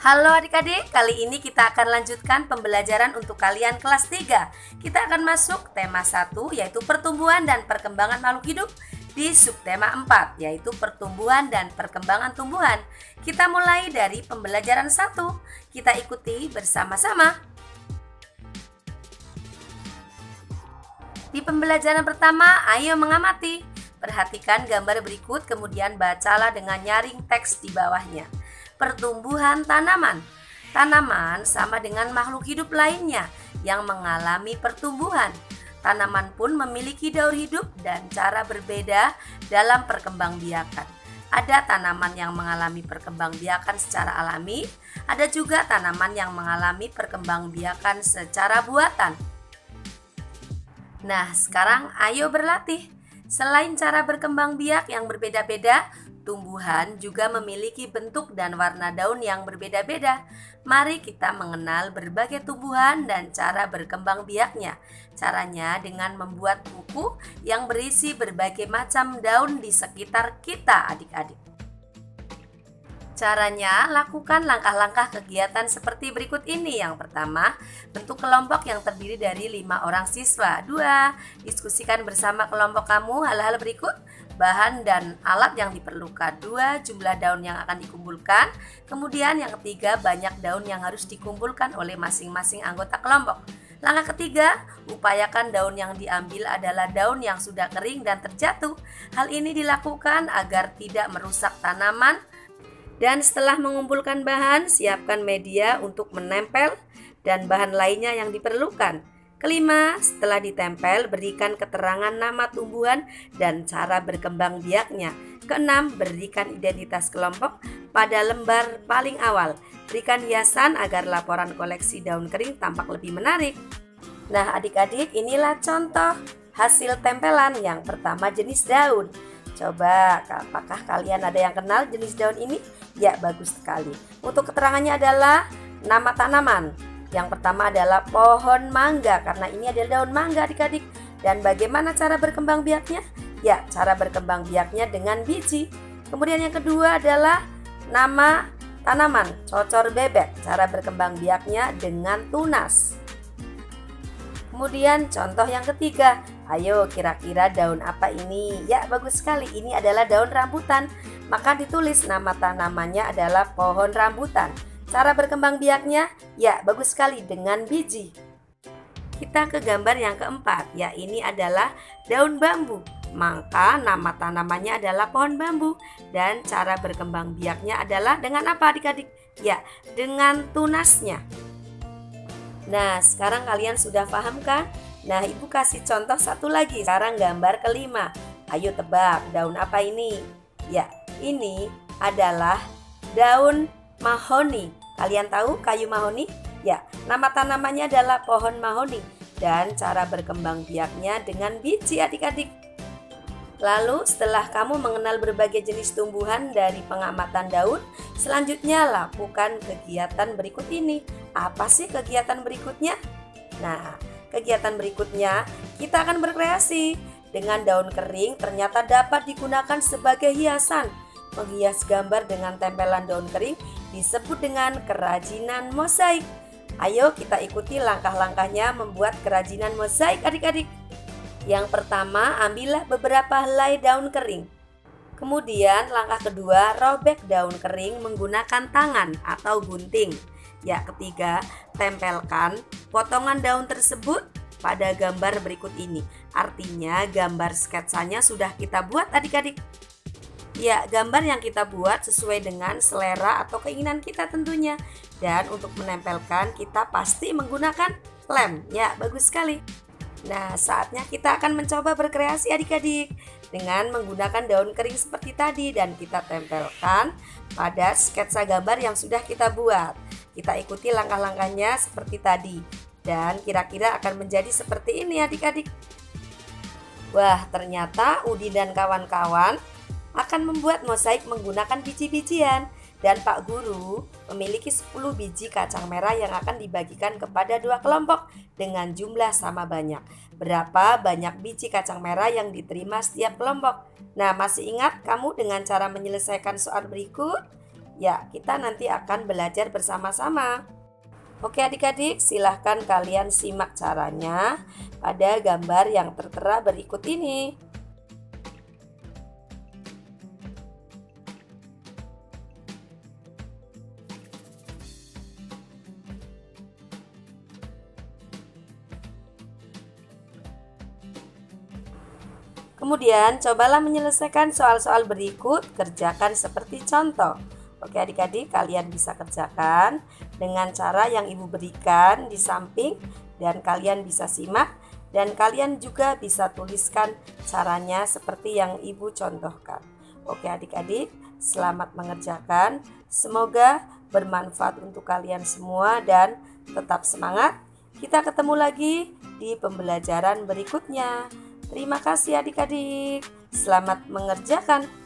Halo adik-adik, kali ini kita akan lanjutkan pembelajaran untuk kalian kelas 3. Kita akan masuk tema 1 yaitu pertumbuhan dan perkembangan makhluk hidup di subtema 4 yaitu pertumbuhan dan perkembangan tumbuhan. Kita mulai dari pembelajaran 1. Kita ikuti bersama-sama. Di pembelajaran pertama, ayo mengamati. Perhatikan gambar berikut kemudian bacalah dengan nyaring teks di bawahnya. Pertumbuhan tanaman. Tanaman sama dengan makhluk hidup lainnya yang mengalami pertumbuhan. Tanaman pun memiliki daur hidup dan cara berbeda dalam perkembangbiakan. Ada tanaman yang mengalami perkembangbiakan secara alami, ada juga tanaman yang mengalami perkembangbiakan secara buatan. Nah, sekarang ayo berlatih. Selain cara berkembang biak yang berbeda-beda, tumbuhan juga memiliki bentuk dan warna daun yang berbeda-beda. Mari kita mengenal berbagai tumbuhan dan cara berkembang biaknya. Caranya dengan membuat buku yang berisi berbagai macam daun di sekitar kita, adik-adik. Caranya, lakukan langkah-langkah kegiatan seperti berikut ini. Yang pertama, bentuk kelompok yang terdiri dari 5 orang siswa. 2. Diskusikan bersama kelompok kamu hal-hal berikut. Bahan dan alat yang diperlukan. 2. Jumlah daun yang akan dikumpulkan. Kemudian yang ketiga, banyak daun yang harus dikumpulkan oleh masing-masing anggota kelompok. Langkah ketiga, upayakan daun yang diambil adalah daun yang sudah kering dan terjatuh. Hal ini dilakukan agar tidak merusak tanaman. Dan setelah mengumpulkan bahan, siapkan media untuk menempel dan bahan lainnya yang diperlukan. Kelima, setelah ditempel, berikan keterangan nama tumbuhan dan cara berkembang biaknya. Keenam, berikan identitas kelompok pada lembar paling awal. Berikan hiasan agar laporan koleksi daun kering tampak lebih menarik. Nah, adik-adik, inilah contoh hasil tempelan. Yang pertama, jenis daun. Coba, apakah kalian ada yang kenal jenis daun ini? Ya, bagus sekali. Untuk keterangannya adalah nama tanaman. Yang pertama adalah pohon mangga, karena ini adalah daun mangga adik-adik. Dan bagaimana cara berkembang biaknya? Ya, cara berkembang biaknya dengan biji. Kemudian yang kedua adalah nama tanaman, cocor bebek. Cara berkembang biaknya dengan tunas. Kemudian contoh yang ketiga, ayo kira-kira daun apa ini? Ya, bagus sekali, ini adalah daun rambutan. Maka ditulis nama tanamannya adalah pohon rambutan. Cara berkembang biaknya, ya bagus sekali dengan biji. Kita ke gambar yang keempat, ya ini adalah daun bambu. Maka nama tanamannya adalah pohon bambu. Dan cara berkembang biaknya adalah dengan apa adik-adik? Ya, dengan tunasnya. Nah, sekarang kalian sudah paham kan? Nah, ibu kasih contoh satu lagi. Sekarang gambar kelima. Ayo tebak, daun apa ini? Ya, ini adalah daun mahoni. Kalian tahu kayu mahoni? Ya, nama tanamannya adalah pohon mahoni. Dan cara berkembang biaknya dengan biji adik-adik. Lalu setelah kamu mengenal berbagai jenis tumbuhan dari pengamatan daun, selanjutnya lakukan kegiatan berikut ini. Apa sih kegiatan berikutnya? Nah, kegiatan berikutnya kita akan berkreasi. Dengan daun kering ternyata dapat digunakan sebagai hiasan. Menghias gambar dengan tempelan daun kering disebut dengan kerajinan mozaik. Ayo kita ikuti langkah-langkahnya membuat kerajinan mozaik adik-adik. Yang pertama, ambillah beberapa helai daun kering. Kemudian langkah kedua, robek daun kering menggunakan tangan atau gunting. Ya, ketiga, tempelkan potongan daun tersebut pada gambar berikut ini. Artinya gambar sketsanya sudah kita buat adik-adik. Ya, gambar yang kita buat sesuai dengan selera atau keinginan kita tentunya. Dan untuk menempelkan kita pasti menggunakan lem. Ya, bagus sekali. Nah, saatnya kita akan mencoba berkreasi adik-adik dengan menggunakan daun kering seperti tadi dan kita tempelkan pada sketsa gambar yang sudah kita buat. Kita ikuti langkah-langkahnya seperti tadi dan kira-kira akan menjadi seperti ini adik-adik. Wah, ternyata Udin dan kawan-kawan akan membuat mozaik menggunakan biji-bijian. Dan Pak Guru memiliki 10 biji kacang merah yang akan dibagikan kepada 2 kelompok dengan jumlah sama banyak. Berapa banyak biji kacang merah yang diterima setiap kelompok? Nah, masih ingat kamu dengan cara menyelesaikan soal berikut? Ya, kita nanti akan belajar bersama-sama. Oke adik-adik, silahkan kalian simak caranya pada gambar yang tertera berikut ini. Kemudian, cobalah menyelesaikan soal-soal berikut, kerjakan seperti contoh. Oke adik-adik, kalian bisa kerjakan dengan cara yang ibu berikan di samping dan kalian bisa simak dan kalian juga bisa tuliskan caranya seperti yang ibu contohkan. Oke adik-adik, selamat mengerjakan. Semoga bermanfaat untuk kalian semua dan tetap semangat. Kita ketemu lagi di pembelajaran berikutnya. Terima kasih adik-adik. Selamat mengerjakan.